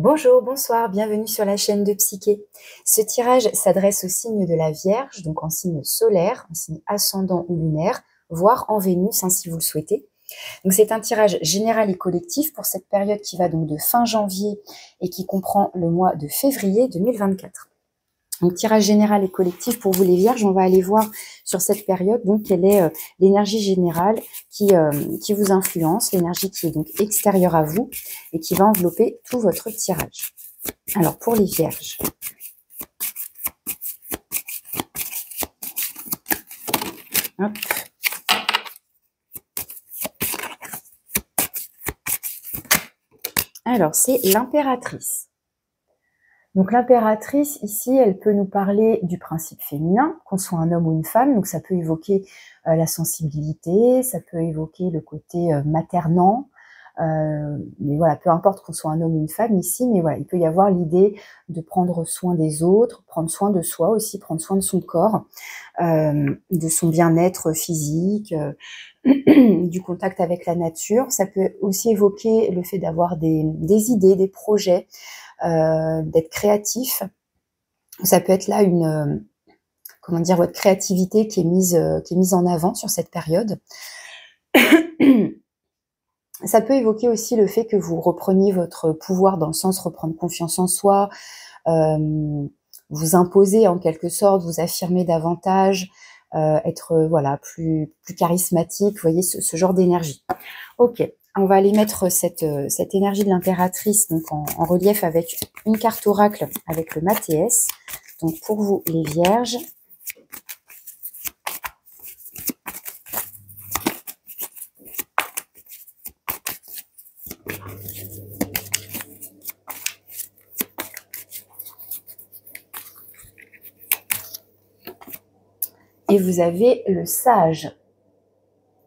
Bonjour, bonsoir, bienvenue sur la chaîne de Psyché. Ce tirage s'adresse au signe de la Vierge, donc en signe solaire, en signe ascendant ou lunaire, voire en Vénus, si vous le souhaitez. Donc c'est un tirage général et collectif pour cette période qui va donc de fin janvier et qui comprend le mois de février 2024. Donc tirage général et collectif pour vous les Vierges, on va aller voir sur cette période donc quelle est l'énergie générale qui vous influence, l'énergie qui est donc extérieure à vous et qui va envelopper tout votre tirage. Alors pour les Vierges. Hop. Alors c'est l'impératrice. Donc l'impératrice, ici, elle peut nous parler du principe féminin, qu'on soit un homme ou une femme. Donc ça peut évoquer la sensibilité, ça peut évoquer le côté maternant. Mais voilà, peu importe qu'on soit un homme ou une femme ici, mais voilà, il peut y avoir l'idée de prendre soin des autres, prendre soin de soi aussi, prendre soin de son corps, de son bien-être physique, du contact avec la nature. Ça peut aussi évoquer le fait d'avoir des idées, des projets, d'être créatif. Ça peut être là comment dire, votre créativité qui est mise en avant sur cette période. Ça peut évoquer aussi le fait que vous repreniez votre pouvoir, dans le sens reprendre confiance en soi, vous imposer en quelque sorte, vous affirmer davantage, être voilà plus charismatique, vous voyez ce genre d'énergie. Ok, on va aller mettre cette énergie de l'impératrice donc en relief avec une carte oracle avec le Mathéès. Donc pour vous les Vierges. Et vous avez le Sage.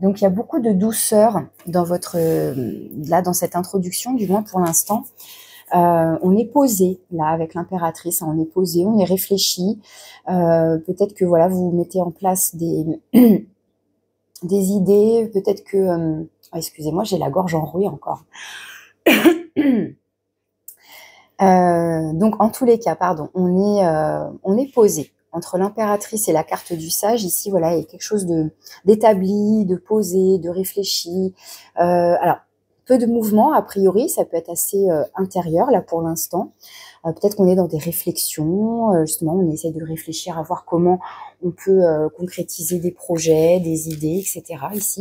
Donc il y a beaucoup de douceur dans dans cette introduction, du moins pour l'instant. On est posé là avec l'impératrice, on est posé, on est réfléchi. Peut-être que voilà, vous mettez en place des idées, peut-être que excusez-moi, j'ai la gorge enrouée encore. Donc en tous les cas, pardon, on est posé. Entre l'impératrice et la carte du sage, ici, voilà, il y a quelque chose d'établi, de posé, de réfléchi. Alors, peu de mouvement, a priori, ça peut être assez intérieur, là, pour l'instant. Peut-être qu'on est dans des réflexions, justement, on essaie de réfléchir à voir comment on peut concrétiser des projets, des idées, etc. ici.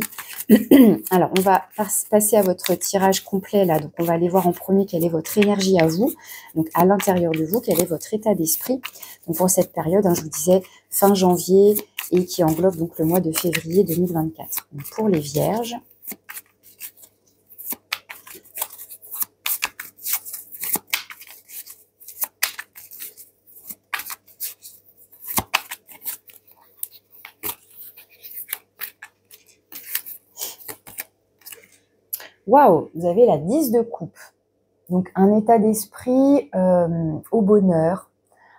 Alors, on va passer à votre tirage complet, là. Donc, on va aller voir en premier quelle est votre énergie à vous, donc à l'intérieur de vous, quel est votre état d'esprit. Donc, pour cette période, je vous disais, fin janvier et qui englobe donc le mois de février 2024. Donc, pour les Vierges. Waouh, vous avez la 10 de coupe. Donc un état d'esprit au bonheur,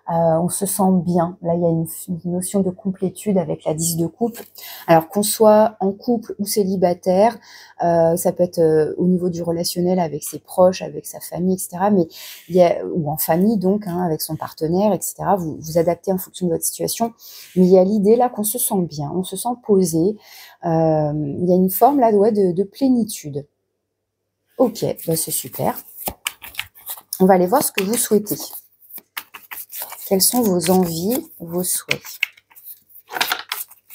on se sent bien. Là, il y a une notion de complétude avec la 10 de coupe. Alors qu'on soit en couple ou célibataire, ça peut être au niveau du relationnel avec ses proches, avec sa famille, etc. Mais ou en famille donc, avec son partenaire, etc. Vous vous adaptez en fonction de votre situation. Mais il y a l'idée là qu'on se sent bien, on se sent posé. Il y a une forme là de plénitude. Ok, bah c'est super. On va aller voir ce que vous souhaitez. Quelles sont vos envies, vos souhaits?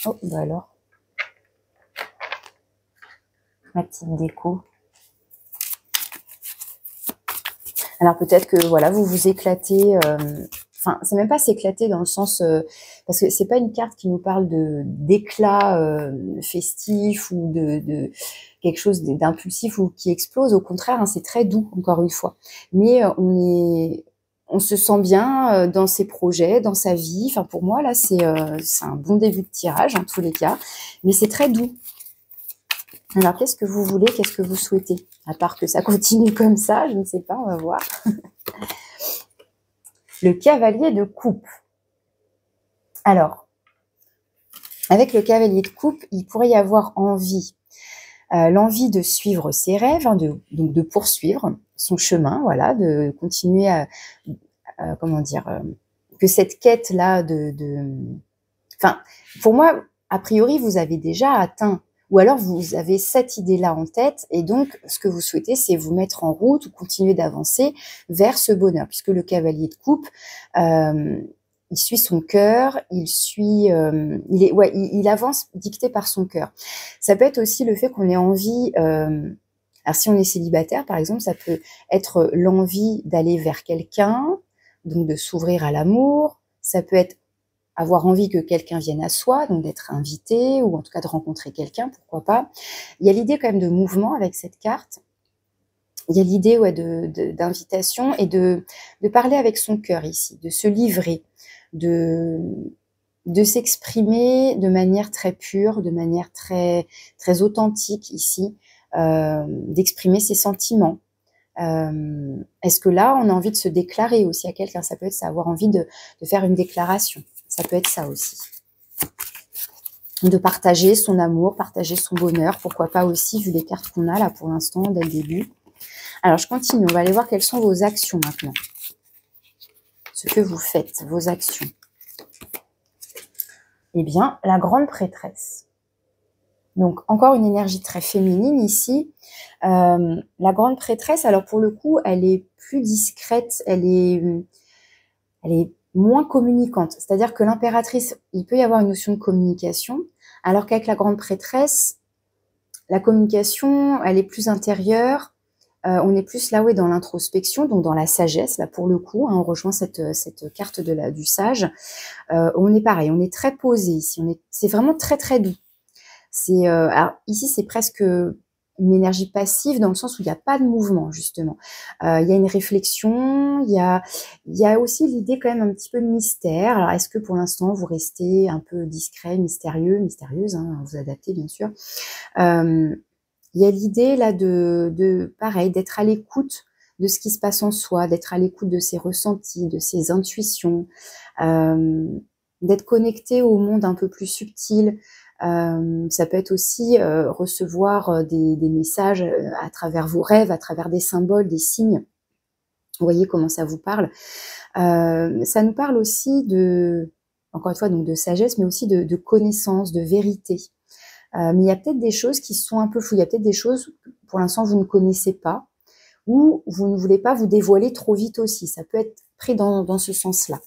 Oh, bah alors. Ma petite déco. Alors peut-être que voilà, vous vous éclatez. Enfin, c'est même pas s'éclater dans le sens parce que c'est pas une carte qui nous parle d'éclat festif ou de quelque chose d'impulsif ou qui explose. Au contraire, c'est très doux encore une fois. Mais on se sent bien dans ses projets, dans sa vie. Enfin, pour moi là, c'est un bon début de tirage en tous les cas. Mais c'est très doux. Alors, qu'est-ce que vous voulez? Qu'est-ce que vous souhaitez? À part que ça continue comme ça, je ne sais pas, on va voir. Le cavalier de coupe. Alors, avec le cavalier de coupe, il pourrait y avoir l'envie de suivre ses rêves, donc de poursuivre son chemin, voilà, de continuer à comment dire, que cette quête-là enfin, pour moi, a priori, vous avez déjà atteint, ou alors vous avez cette idée-là en tête, et donc ce que vous souhaitez, c'est vous mettre en route ou continuer d'avancer vers ce bonheur, puisque le cavalier de coupe, il suit son cœur, il avance dicté par son cœur. Ça peut être aussi le fait qu'on ait envie, alors si on est célibataire, par exemple, ça peut être l'envie d'aller vers quelqu'un, donc de s'ouvrir à l'amour. Ça peut être avoir envie que quelqu'un vienne à soi, donc d'être invité, ou en tout cas de rencontrer quelqu'un, pourquoi pas. Il y a l'idée quand même de mouvement avec cette carte. Il y a l'idée d'invitation et de parler avec son cœur ici, de se livrer, de s'exprimer de manière très pure, de manière très, très authentique ici, d'exprimer ses sentiments. Est-ce que là, on a envie de se déclarer aussi à quelqu'un? Ça peut être ça, avoir envie de faire une déclaration. Ça peut être ça aussi. De partager son amour, partager son bonheur. Pourquoi pas aussi, vu les cartes qu'on a là pour l'instant, dès le début. Alors, je continue. On va aller voir quelles sont vos actions maintenant. Ce que vous faites, vos actions. Eh bien, la grande prêtresse. Donc, encore une énergie très féminine ici. La grande prêtresse, alors pour le coup, elle est plus discrète, elle est moins communicante. C'est-à-dire que l'impératrice, il peut y avoir une notion de communication, alors qu'avec la grande prêtresse, la communication, elle est plus intérieure. On est plus là, dans l'introspection, donc dans la sagesse, là pour le coup, hein, on rejoint cette carte du sage. On est pareil, on est très posé ici, c'est vraiment très très doux. Alors ici, c'est presque une énergie passive dans le sens où il n'y a pas de mouvement, justement. Il y a une réflexion, il y a aussi l'idée quand même un petit peu de mystère. Alors, est-ce que pour l'instant, vous restez un peu discret, mystérieuse, hein, vous adaptez, bien sûr. Il y a l'idée là pareil, d'être à l'écoute de ce qui se passe en soi, d'être à l'écoute de ses ressentis, de ses intuitions, d'être connecté au monde un peu plus subtil. Ça peut être aussi recevoir des messages à travers vos rêves, à travers des symboles, des signes. Vous voyez comment ça vous parle. Ça nous parle aussi encore une fois, donc de sagesse, mais aussi de connaissance, de vérité. Mais il y a peut-être des choses qui sont un peu floues. Il y a peut-être des choses que pour l'instant vous ne connaissez pas, ou vous ne voulez pas vous dévoiler trop vite aussi. Ça peut être pris dans ce sens-là.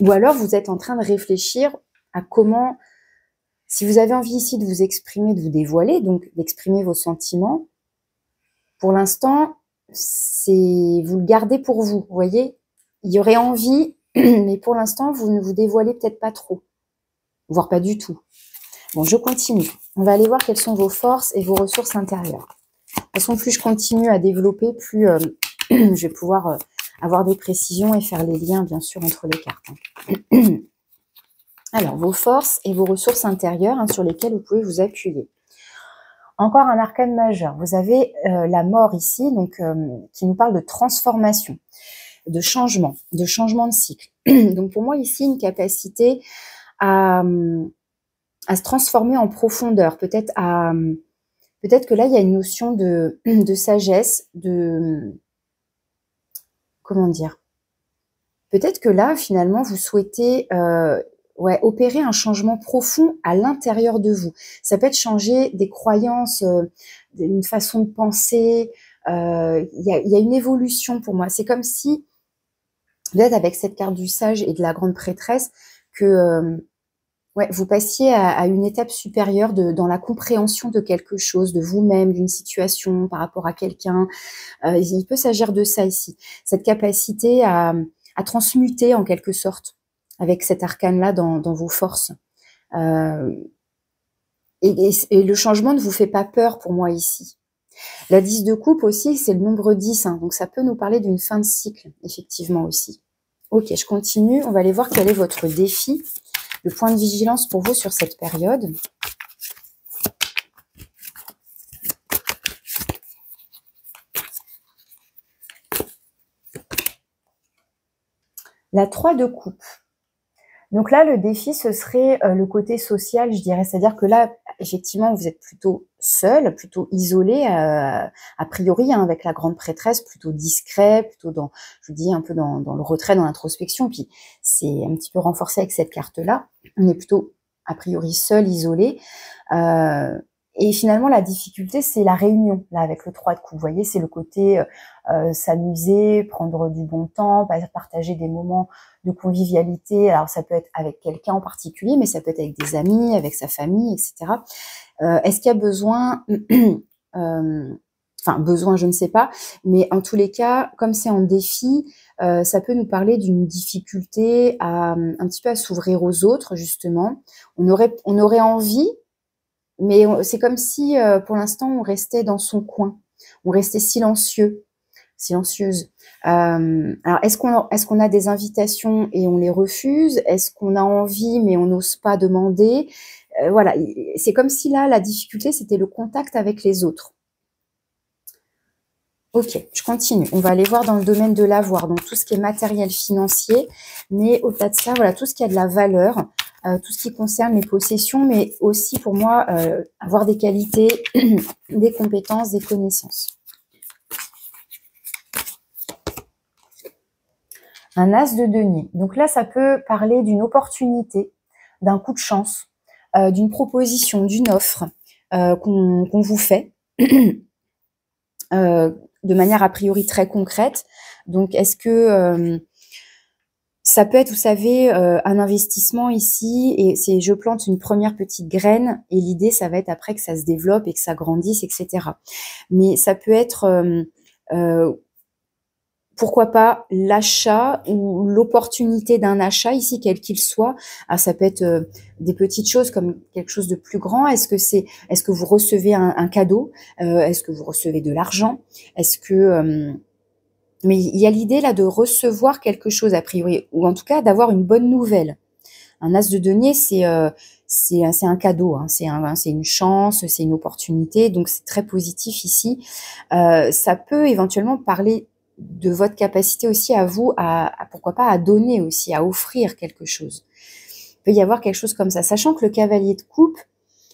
Ou alors, vous êtes en train de réfléchir à comment, si vous avez envie ici de vous exprimer, de vous dévoiler, donc d'exprimer vos sentiments, pour l'instant, vous le gardez pour vous, vous voyez. Il y aurait envie, mais pour l'instant, vous ne vous dévoilez peut-être pas trop, voire pas du tout. Bon, je continue. On va aller voir quelles sont vos forces et vos ressources intérieures. De toute façon, plus je continue à développer, plus je vais pouvoir avoir des précisions et faire les liens, bien sûr, entre les cartes. Alors, vos forces et vos ressources intérieures, hein, sur lesquelles vous pouvez vous appuyer. Encore un arcane majeur. Vous avez la mort ici, donc qui nous parle de transformation, de changement de cycle. Donc, pour moi, ici, une capacité à se transformer en profondeur. Peut-être que là, il y a une notion de sagesse, comment dire, peut-être que là, finalement, vous souhaitez opérer un changement profond à l'intérieur de vous. Ça peut être changer des croyances, une façon de penser. Il y a une évolution pour moi. C'est comme si, peut-être avec cette carte du sage et de la grande prêtresse, que vous passiez à une étape supérieure dans la compréhension de quelque chose, de vous-même, d'une situation par rapport à quelqu'un. Il peut s'agir de ça ici. Cette capacité à transmuter en quelque sorte avec cet arcane-là dans vos forces. Et le changement ne vous fait pas peur pour moi ici. La 10 de coupe aussi, c'est le nombre 10, hein, donc ça peut nous parler d'une fin de cycle, effectivement aussi. Ok, je continue. On va aller voir quel est votre défi, le point de vigilance pour vous sur cette période. La 3 de coupe. Donc là, le défi, ce serait le côté social, je dirais. C'est-à-dire que là, effectivement, vous êtes plutôt seul, plutôt isolé, a priori, hein, avec la grande prêtresse, plutôt discret, plutôt dans, je vous dis, un peu dans le retrait, dans l'introspection. Puis c'est un petit peu renforcé avec cette carte-là. On est plutôt a priori seul, isolé. Et finalement, la difficulté, c'est la réunion, là, avec le 3 de coupe. Vous voyez, c'est le côté s'amuser, prendre du bon temps, partager des moments de convivialité. Alors, ça peut être avec quelqu'un en particulier, mais ça peut être avec des amis, avec sa famille, etc. Est-ce qu'il y a besoin... Enfin, besoin, je ne sais pas. Mais en tous les cas, comme c'est en défi, ça peut nous parler d'une difficulté un petit peu à s'ouvrir aux autres, justement. On aurait envie, mais c'est comme si, pour l'instant, on restait dans son coin. On restait silencieuse. Alors, est-ce qu'on a des invitations et on les refuse? Est-ce qu'on a envie, mais on n'ose pas demander? Voilà, c'est comme si là, la difficulté, c'était le contact avec les autres. Ok, je continue. On va aller voir dans le domaine de l'avoir, donc tout ce qui est matériel financier, mais au-delà de ça, voilà, tout ce qui a de la valeur, tout ce qui concerne les possessions, mais aussi pour moi, avoir des qualités, des compétences, des connaissances. Un as de denier. Donc là, ça peut parler d'une opportunité, d'un coup de chance, d'une proposition, d'une offre qu'on vous fait. De manière a priori très concrète. Donc, est-ce que ça peut être, vous savez, un investissement ici, et c'est je plante une première petite graine, et l'idée, ça va être après que ça se développe et que ça grandisse, etc. Mais ça peut être, pourquoi pas, l'achat ou l'opportunité d'un achat ici, quel qu'il soit. Alors, ça peut être des petites choses comme quelque chose de plus grand. Est-ce que vous recevez un cadeau? Est-ce que vous recevez de l'argent? Est-ce que... mais il y a l'idée là de recevoir quelque chose a priori, ou en tout cas d'avoir une bonne nouvelle. Un as de denier, c'est un cadeau, hein, c'est une chance, c'est une opportunité, donc c'est très positif ici. Ça peut éventuellement parler de votre capacité aussi à vous, pourquoi pas à donner aussi, à offrir quelque chose. Il peut y avoir quelque chose comme ça, sachant que le cavalier de coupe,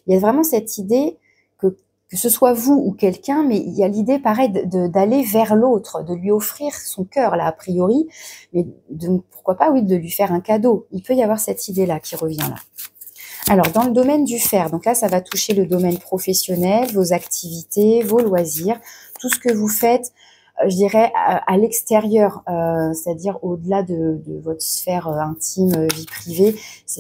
il y a vraiment cette idée que ce soit vous ou quelqu'un, mais il y a l'idée pareil d'aller vers l'autre, de lui offrir son cœur là a priori, mais donc pourquoi pas oui de lui faire un cadeau. Il peut y avoir cette idée là qui revient là. Alors dans le domaine du faire, donc là ça va toucher le domaine professionnel, vos activités, vos loisirs, tout ce que vous faites, je dirais à l'extérieur, c'est-à-dire au-delà de votre sphère intime, vie privée.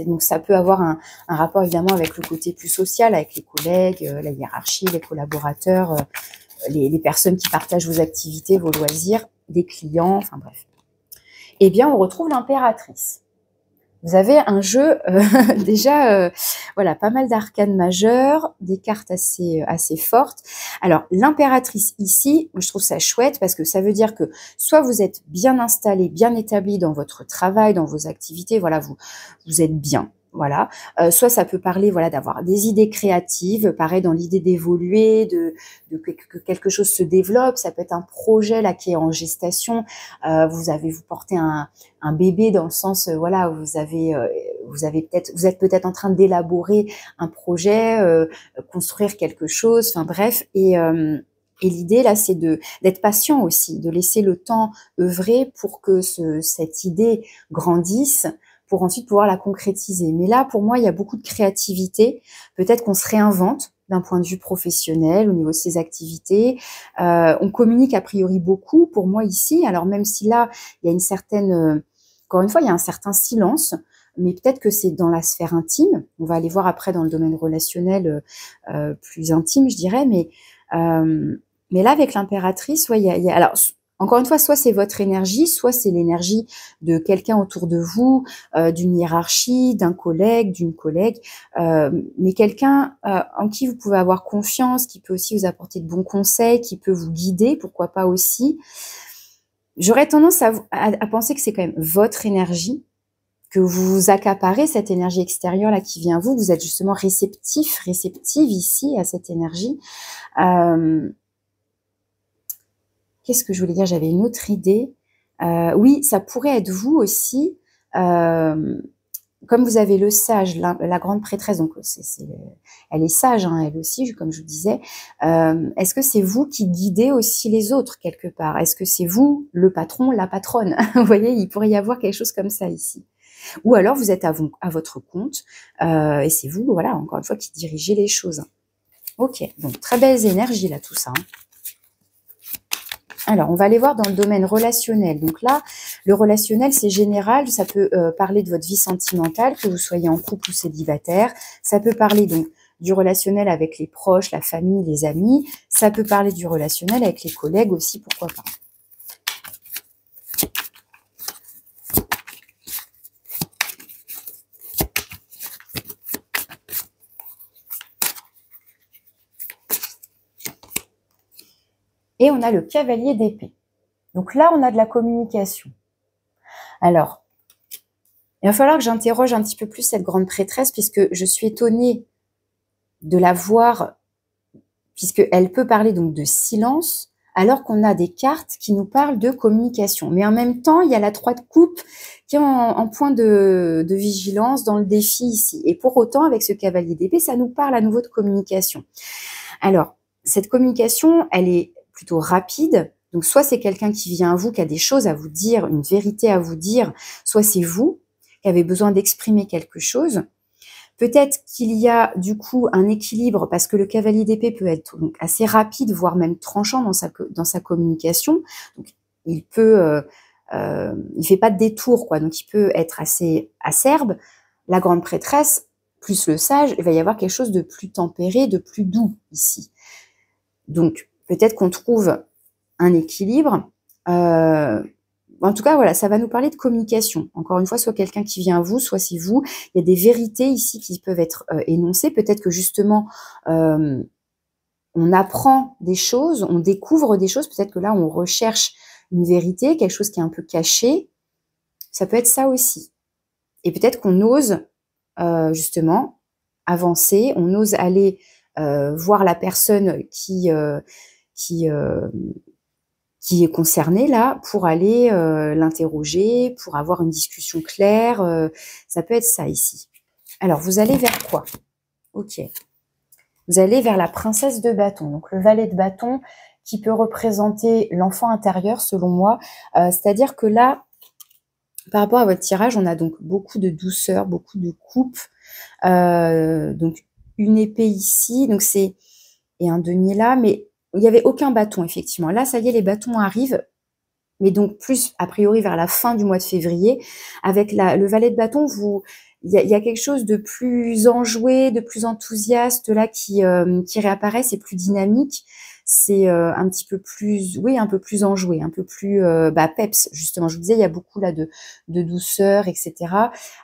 Donc ça peut avoir un rapport évidemment avec le côté plus social, avec les collègues, la hiérarchie, les collaborateurs, les personnes qui partagent vos activités, vos loisirs, des clients, enfin bref. Eh bien, on retrouve l'impératrice. Vous avez un jeu déjà, voilà, pas mal d'arcanes majeures, des cartes assez fortes. Alors, l'impératrice ici, je trouve ça chouette parce que ça veut dire que soit vous êtes bien installé, bien établi dans votre travail, dans vos activités, voilà, vous êtes bien. Voilà, soit ça peut parler voilà d'avoir des idées créatives, pareil dans l'idée d'évoluer, que quelque chose se développe. Ça peut être un projet là qui est en gestation. Vous portez un bébé dans le sens voilà vous êtes peut-être en train d'élaborer un projet, construire quelque chose. Enfin bref et l'idée là, c'est d'être patient aussi, de laisser le temps œuvrer pour que cette idée grandisse, pour ensuite pouvoir la concrétiser. Mais là, pour moi, il y a beaucoup de créativité. Peut-être qu'on se réinvente d'un point de vue professionnel, au niveau de ses activités. On communique a priori beaucoup, pour moi, ici. Alors, même si là, il y a une certaine... encore une fois, il y a un certain silence, mais peut-être que c'est dans la sphère intime. On va aller voir après dans le domaine relationnel plus intime, je dirais. Mais là, avec l'impératrice, ouais, il y a alors, encore une fois, soit c'est votre énergie, soit c'est l'énergie de quelqu'un autour de vous, d'une hiérarchie, d'un collègue, d'une collègue, mais quelqu'un en qui vous pouvez avoir confiance, qui peut aussi vous apporter de bons conseils, qui peut vous guider, pourquoi pas aussi. J'aurais tendance à penser que c'est quand même votre énergie, que vous accaparez cette énergie extérieure là qui vient à vous. Vous êtes justement réceptive ici à cette énergie. Qu'est-ce que je voulais dire? J'avais une autre idée. Oui, ça pourrait être vous aussi comme vous avez le sage, la grande prêtresse, donc elle est sage, hein, elle aussi, comme je vous disais, est-ce que c'est vous qui guidez aussi les autres quelque part? Est-ce que c'est vous, le patron, la patronne? Vous voyez, il pourrait y avoir quelque chose comme ça ici. Ou alors vous êtes à votre compte, et c'est vous, voilà, encore une fois, qui dirigez les choses. Ok, donc très belles énergies là, tout ça. Hein. Alors, on va aller voir dans le domaine relationnel. Donc là, le relationnel, c'est général. Ça peut parler de votre vie sentimentale, que vous soyez en couple ou célibataire. Ça peut parler donc du relationnel avec les proches, la famille, les amis. Ça peut parler du relationnel avec les collègues aussi, pourquoi pas. Et on a le cavalier d'épée. Donc là, on a de la communication. Alors, il va falloir que j'interroge un petit peu plus cette grande prêtresse, puisque je suis étonnée de la voir, puisqu'elle peut parler donc de silence, alors qu'on a des cartes qui nous parlent de communication. Mais en même temps, il y a la 3 de coupe qui est en point de vigilance dans le défi ici. Et pour autant, avec ce cavalier d'épée, ça nous parle à nouveau de communication. Alors, cette communication, elle est plutôt rapide. Donc, soit c'est quelqu'un qui vient à vous, qui a des choses à vous dire, une vérité à vous dire, soit c'est vous qui avez besoin d'exprimer quelque chose. Peut-être qu'il y a du coup un équilibre, parce que le cavalier d'épée peut être donc assez rapide, voire même tranchant dans sa communication. Donc, il peut, il fait pas de détour, quoi. Donc, il peut être assez acerbe. La grande prêtresse, plus le sage, il va y avoir quelque chose de plus tempéré, de plus doux ici. Donc, peut-être qu'on trouve un équilibre. En tout cas, voilà, ça va nous parler de communication. Encore une fois, soit quelqu'un qui vient à vous, soit c'est vous. Il y a des vérités ici qui peuvent être énoncées. Peut-être que justement, on apprend des choses, on découvre des choses. Peut-être que là, on recherche une vérité, quelque chose qui est un peu caché. Ça peut être ça aussi. Et peut-être qu'on ose justement avancer, on ose aller voir la personne qui est concernée là pour aller l'interroger, pour avoir une discussion claire. Ça peut être ça ici. Alors, vous allez vers quoi? Ok. Vous allez vers la princesse de bâton. Donc, le valet de bâton qui peut représenter l'enfant intérieur, selon moi. C'est-à-dire que là, par rapport à votre tirage, on a donc beaucoup de douceur, beaucoup de coupe. Donc, une épée ici. Donc, c'est... Et un denier là, mais il n'y avait aucun bâton, effectivement. Là, ça y est, les bâtons arrivent, mais donc plus, a priori, vers la fin du mois de février. Avec le valet de bâton, il y a quelque chose de plus enjoué, de plus enthousiaste, là, qui réapparaît, c'est plus dynamique. C'est un petit peu plus, oui, un peu plus enjoué, un peu plus peps, justement. Je vous disais, il y a beaucoup là de douceur, etc.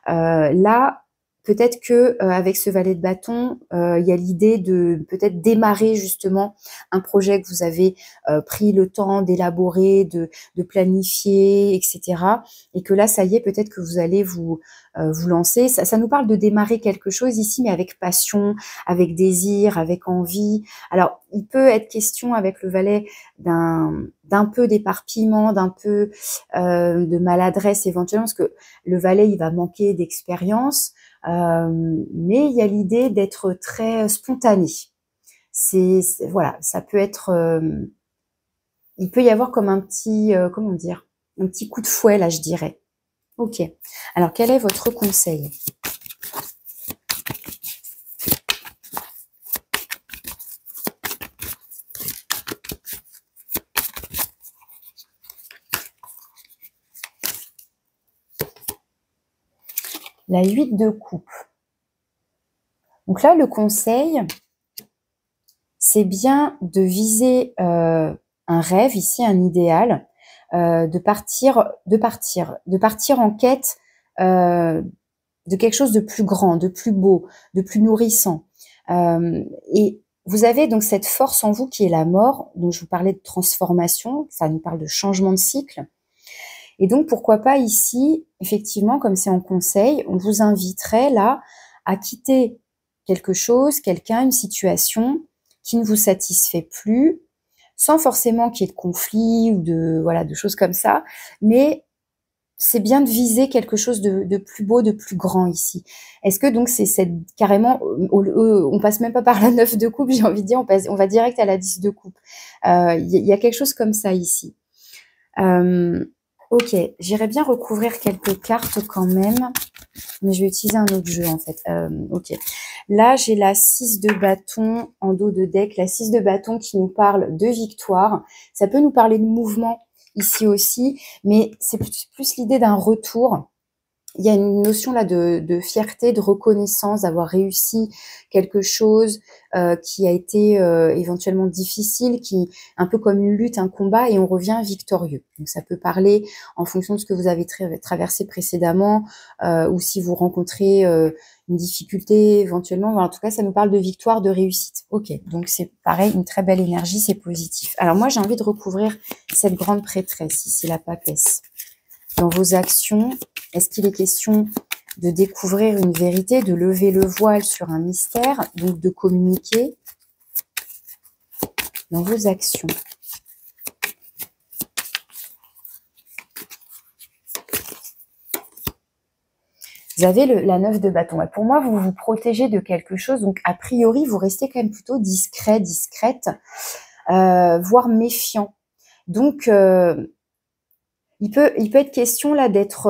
Là, peut-être que avec ce valet de bâton, il y a l'idée de peut-être démarrer justement un projet que vous avez pris le temps d'élaborer, de planifier, etc. Et que là, ça y est, peut-être que vous allez vous lancer. Ça nous parle de démarrer quelque chose ici, mais avec passion, avec désir, avec envie. Alors, il peut être question avec le valet d'un peu d'éparpillement, d'un peu de maladresse éventuellement, parce que le valet, il va manquer d'expérience. Mais il y a l'idée d'être très spontané. Voilà, ça peut être, il peut y avoir comme un petit, comment dire, un petit coup de fouet là, je dirais. Ok. Alors quel est votre conseil? La 8 de coupe. Donc là, le conseil, c'est bien de viser un rêve, ici un idéal, de partir en quête de quelque chose de plus grand, de plus beau, de plus nourrissant. Et vous avez donc cette force en vous qui est la mort, dont je vous parlais de transformation, ça nous parle de changement de cycle. Et donc, pourquoi pas ici, effectivement, comme c'est en conseil, on vous inviterait là à quitter quelque chose, quelqu'un, une situation qui ne vous satisfait plus, sans forcément qu'il y ait de conflit ou de choses comme ça, mais c'est bien de viser quelque chose de plus beau, de plus grand ici. Est-ce que donc c'est cette carrément, on passe même pas par la 9 de coupe, j'ai envie de dire, on va direct à la 10 de coupe. Il y a quelque chose comme ça ici. Ok, j'irais bien recouvrir quelques cartes quand même, mais je vais utiliser un autre jeu en fait. Ok, là j'ai la 6 de bâton en dos de deck, la 6 de bâton qui nous parle de victoire. Ça peut nous parler de mouvement ici aussi, mais c'est plus l'idée d'un retour. Il y a une notion là de fierté, de reconnaissance, d'avoir réussi quelque chose qui a été éventuellement difficile, qui un peu comme une lutte, un combat, et on revient victorieux. Donc ça peut parler en fonction de ce que vous avez traversé précédemment, ou si vous rencontrez une difficulté éventuellement. En tout cas, ça nous parle de victoire, de réussite. Ok, donc c'est pareil, une très belle énergie, c'est positif. Alors moi, j'ai envie de recouvrir cette grande prêtresse ici, la papesse. Dans vos actions, est-ce qu'il est question de découvrir une vérité, de lever le voile sur un mystère, donc de communiquer dans vos actions? Vous avez la 9 de bâton. Et pour moi, vous vous protégez de quelque chose. Donc, a priori, vous restez quand même plutôt discret, discrète, voire méfiant. Donc, il peut être question là d'être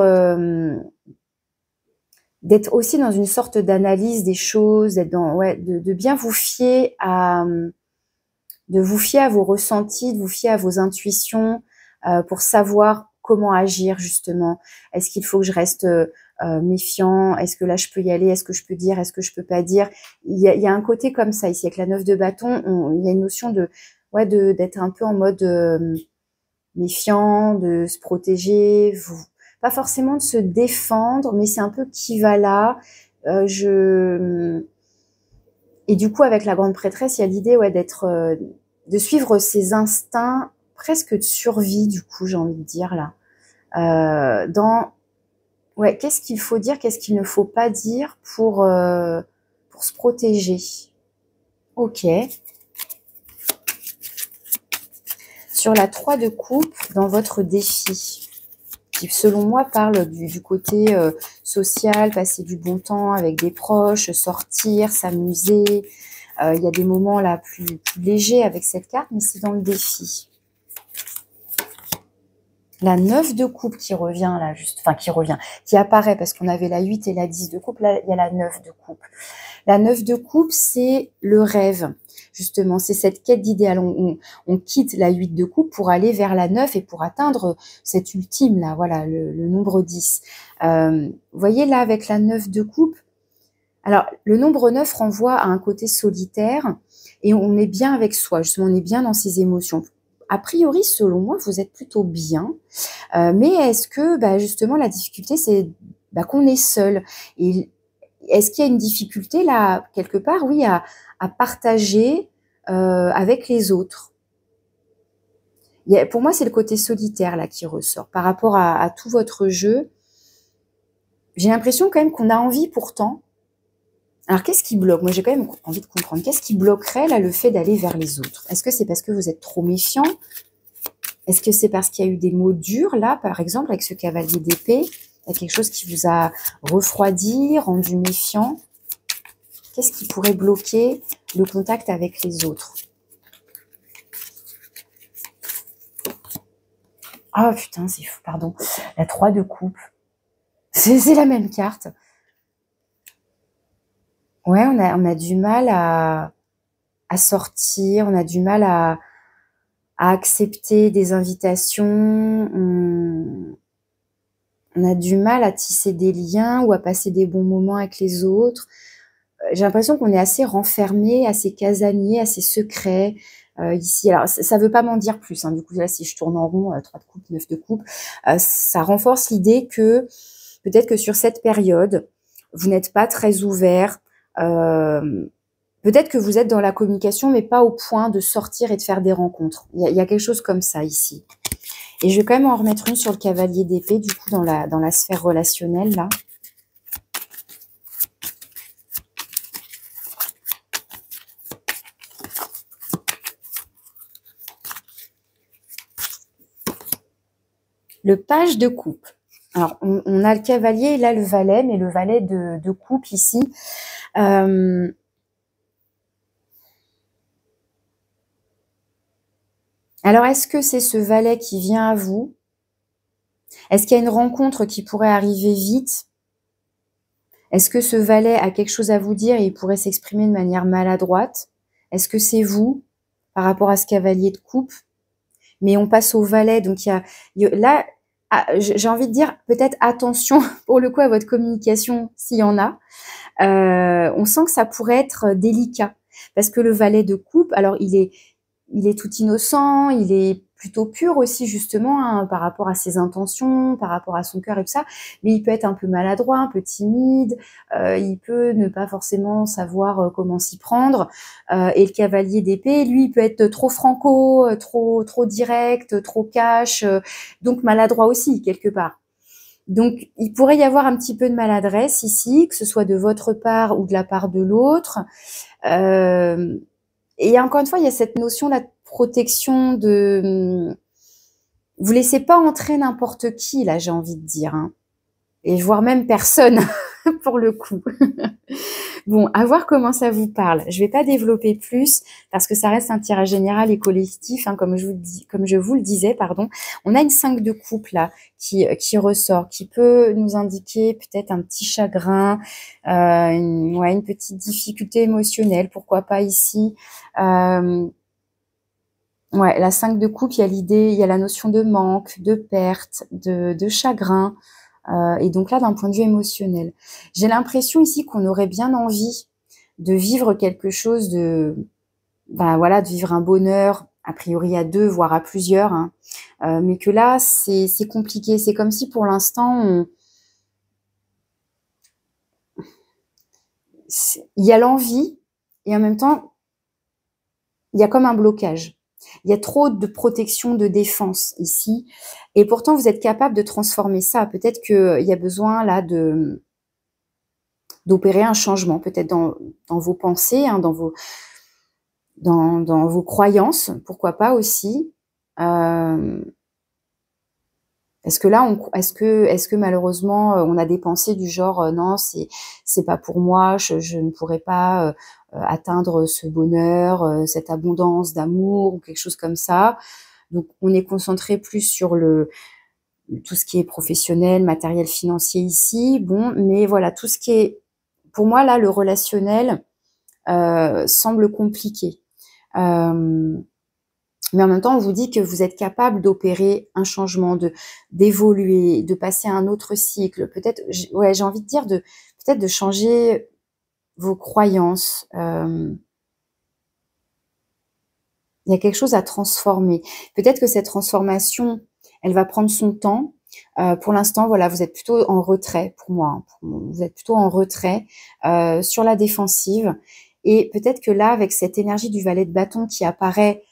aussi dans une sorte d'analyse des choses, d'être dans, ouais, de bien vous fier à vos ressentis, de vous fier à vos intuitions pour savoir comment agir justement. Est-ce qu'il faut que je reste méfiant? Est-ce que là je peux y aller? Est-ce que je peux dire? Est-ce que je peux pas dire? Il y a un côté comme ça ici avec la 9 de bâton. Il y a une notion d'être un peu en mode méfiant, de se protéger, pas forcément de se défendre, mais c'est un peu qui va là. Et du coup, avec la grande prêtresse, il y a l'idée d'être, de suivre ses instincts presque de survie, du coup, j'ai envie de dire là. Qu'est-ce qu'il faut dire, qu'est-ce qu'il ne faut pas dire pour se protéger. Ok. Sur la 3 de coupe, dans votre défi, qui selon moi parle du côté social, passer du bon temps avec des proches, sortir, s'amuser. Il y a des moments là plus légers avec cette carte, mais c'est dans le défi. La 9 de coupe qui revient là, qui apparaît parce qu'on avait la 8 et la 10 de coupe, là il y a la 9 de coupe. La 9 de coupe, c'est le rêve, justement, c'est cette quête d'idéal. On quitte la 8 de coupe pour aller vers la 9 et pour atteindre cette ultime là, voilà, le nombre 10. Vous voyez là avec la 9 de coupe, alors le nombre 9 renvoie à un côté solitaire et on est bien avec soi, justement, on est bien dans ses émotions. A priori, selon moi, vous êtes plutôt bien, mais est-ce que justement la difficulté c'est qu'on est seul? Et est-ce qu'il y a une difficulté là, quelque part, oui, à partager avec les autres? Pour moi, c'est le côté solitaire là qui ressort. Par rapport à tout votre jeu, j'ai l'impression quand même qu'on a envie pourtant. Alors, qu'est-ce qui bloque? Moi, j'ai quand même envie de comprendre. Qu'est-ce qui bloquerait là le fait d'aller vers les autres? Est-ce que c'est parce que vous êtes trop méfiant? Est-ce que c'est parce qu'il y a eu des mots durs là, par exemple, avec ce cavalier d'épée? Il y a quelque chose qui vous a refroidi, rendu méfiant? Qu'est-ce qui pourrait bloquer le contact avec les autres? Ah putain, c'est fou, pardon. La 3 de coupe. C'est la même carte. Ouais, on a du mal à sortir, on a du mal à accepter des invitations, on a du mal à tisser des liens ou à passer des bons moments avec les autres. J'ai l'impression qu'on est assez renfermé, assez casanier, assez secret ici. Alors, ça veut pas m'en dire plus. Hein. Du coup, là, si je tourne en rond, 3 de coupe, 9 de coupe, ça renforce l'idée que peut-être que sur cette période, vous n'êtes pas très ouvert. Peut-être que vous êtes dans la communication, mais pas au point de sortir et de faire des rencontres. Il y a quelque chose comme ça ici. Et je vais quand même en remettre une sur le cavalier d'épée, du coup, dans la sphère relationnelle, là. Le page de coupe. Alors, on a le cavalier et là le valet, mais le valet de coupe ici. Alors, est-ce que c'est ce valet qui vient à vous? Est-ce qu'il y a une rencontre qui pourrait arriver vite? Est-ce que ce valet a quelque chose à vous dire et il pourrait s'exprimer de manière maladroite? Est-ce que c'est vous par rapport à ce cavalier de coupe? Mais on passe au valet, donc là, j'ai envie de dire peut-être attention pour le coup à votre communication s'il y en a. On sent que ça pourrait être délicat parce que le valet de coupe, alors il est tout innocent, il est plutôt pur aussi justement hein, par rapport à ses intentions, par rapport à son cœur et tout ça, mais il peut être un peu maladroit, un peu timide, il peut ne pas forcément savoir comment s'y prendre, et le cavalier d'épée, lui, il peut être trop franco, trop direct, trop cash, donc maladroit aussi quelque part. Donc, il pourrait y avoir un petit peu de maladresse ici, que ce soit de votre part ou de la part de l'autre. Et encore une fois, il y a cette notion là de protection de... Vous laissez pas entrer n'importe qui, là, j'ai envie de dire. Hein. Et voire même personne, pour le coup. Bon, à voir comment ça vous parle. Je vais pas développer plus parce que ça reste un tirage général et collectif, hein, comme je vous le disais, pardon. On a une 5 de coupe là qui ressort, qui peut nous indiquer peut-être un petit chagrin, une petite difficulté émotionnelle, pourquoi pas ici. Ouais, la 5 de coupe, il y a l'idée, il y a la notion de manque, de perte, de chagrin. Et donc là, d'un point de vue émotionnel, j'ai l'impression ici qu'on aurait bien envie de vivre quelque chose de, ben voilà, de vivre un bonheur, a priori à deux, voire à plusieurs, hein. Mais que là, c'est compliqué. C'est comme si pour l'instant, il y a l'envie et en même temps, il y a comme un blocage. Il y a trop de protection, de défense ici. Et pourtant, vous êtes capable de transformer ça. Peut-être qu'il y a besoin là d'opérer un changement, peut-être dans vos pensées, hein, dans vos croyances, pourquoi pas aussi. Est-ce que là, est-ce que malheureusement, on a des pensées du genre non, c'est pas pour moi, je ne pourrais pas atteindre ce bonheur, cette abondance d'amour ou quelque chose comme ça. Donc, on est concentré plus sur tout ce qui est professionnel, matériel, financier ici. Bon, mais voilà, tout ce qui est, pour moi là, le relationnel semble compliqué. Mais en même temps, on vous dit que vous êtes capable d'opérer un changement, d'évoluer, de passer à un autre cycle. Peut-être, ouais, j'ai envie de dire peut-être de changer vos croyances. Il y a quelque chose à transformer. Peut-être que cette transformation, elle va prendre son temps. Pour l'instant, voilà, vous êtes plutôt en retrait pour moi. Hein. Vous êtes plutôt en retrait sur la défensive. Et peut-être que là, avec cette énergie du valet de bâton qui apparaît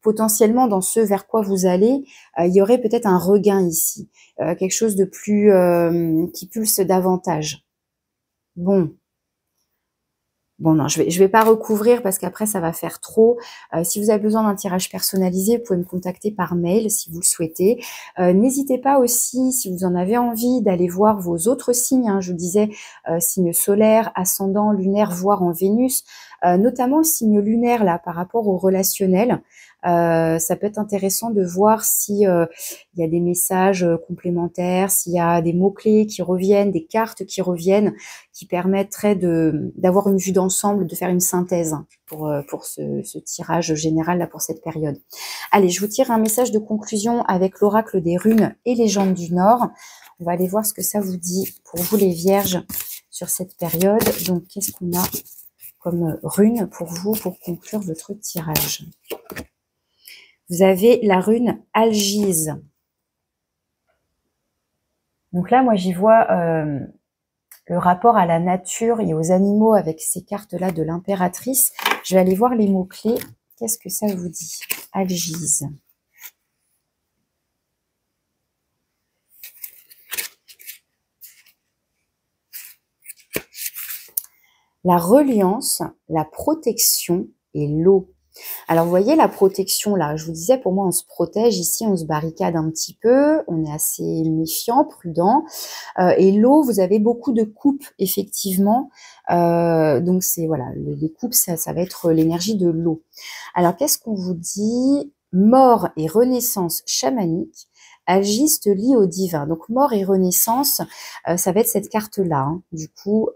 potentiellement dans ce vers quoi vous allez, il y aurait peut-être un regain ici, quelque chose de plus qui pulse davantage. Bon, non, je vais pas recouvrir parce qu'après ça va faire trop. Si vous avez besoin d'un tirage personnalisé, vous pouvez me contacter par mail si vous le souhaitez. N'hésitez pas aussi, si vous en avez envie, d'aller voir vos autres signes. Hein. Je vous disais signe solaire, ascendant, lunaire, voire en Vénus, notamment le signe lunaire là par rapport au relationnel. Ça peut être intéressant de voir si il y a des messages complémentaires, s'il y a des mots-clés qui reviennent, des cartes qui reviennent, qui permettraient d'avoir une vue d'ensemble, de faire une synthèse pour ce tirage général là pour cette période. Allez, je vous tire un message de conclusion avec l'oracle des runes et légendes du Nord. On va aller voir ce que ça vous dit pour vous les vierges sur cette période. Donc, qu'est-ce qu'on a comme runes pour vous pour conclure votre tirage? Vous avez la rune Algise. Donc là, moi, j'y vois le rapport à la nature et aux animaux avec ces cartes-là de l'impératrice. Je vais aller voir les mots-clés. Qu'est-ce que ça vous dit? Algise. La reliance, la protection et l'eau. Alors, vous voyez la protection là, je vous disais, pour moi, on se protège ici, on se barricade un petit peu, on est assez méfiant, prudent. Et l'eau, vous avez beaucoup de coupes, effectivement. Donc, c'est voilà, les coupes, ça va être l'énergie de l'eau. Alors, qu'est-ce qu'on vous dit? Mort et renaissance chamanique agissent liés au divin. Donc, mort et renaissance, ça va être cette carte-là, hein, du coup,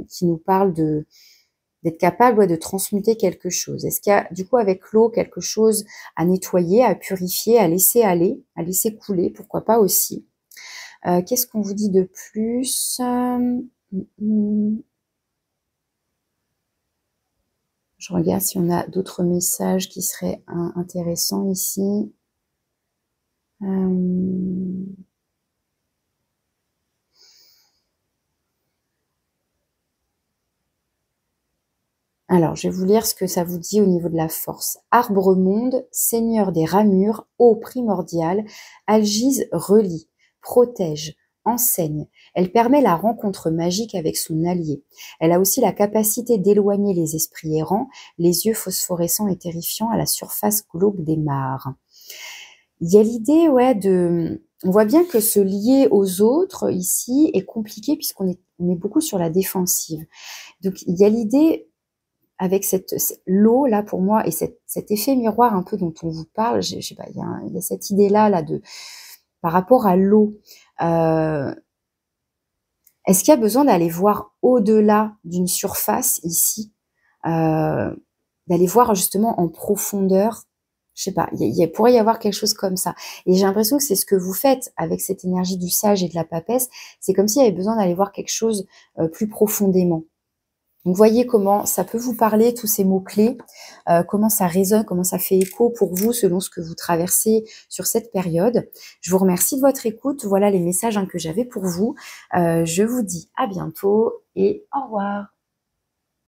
qui nous parle d'être capable de transmuter quelque chose. Est-ce qu'il y a, du coup, avec l'eau, quelque chose à nettoyer, à purifier, à laisser aller, à laisser couler, pourquoi pas aussi. Qu'est-ce qu'on vous dit de plus? Je regarde si on a d'autres messages qui seraient intéressants ici. Alors, je vais vous lire ce que ça vous dit au niveau de la force. Arbre monde, seigneur des ramures, eau primordiale, Algise relie, protège, enseigne. Elle permet la rencontre magique avec son allié. Elle a aussi la capacité d'éloigner les esprits errants, les yeux phosphorescents et terrifiants à la surface glauque des mares. Il y a l'idée, ouais, de... On voit bien que se lier aux autres ici est compliqué puisqu'on est, on est beaucoup sur la défensive. Donc, il y a l'idée avec l'eau là pour moi et cet effet miroir un peu dont on vous parle, je sais pas, il y a cette idée là de par rapport à l'eau. Est-ce qu'il y a besoin d'aller voir au-delà d'une surface ici, d'aller voir justement en profondeur? Je sais pas, il pourrait y avoir quelque chose comme ça. Et j'ai l'impression que c'est ce que vous faites avec cette énergie du sage et de la papesse. C'est comme s'il y avait besoin d'aller voir quelque chose plus profondément. Donc, voyez comment ça peut vous parler, tous ces mots-clés, comment ça résonne, comment ça fait écho pour vous selon ce que vous traversez sur cette période. Je vous remercie de votre écoute. Voilà les messages que j'avais pour vous. Je vous dis à bientôt et au revoir.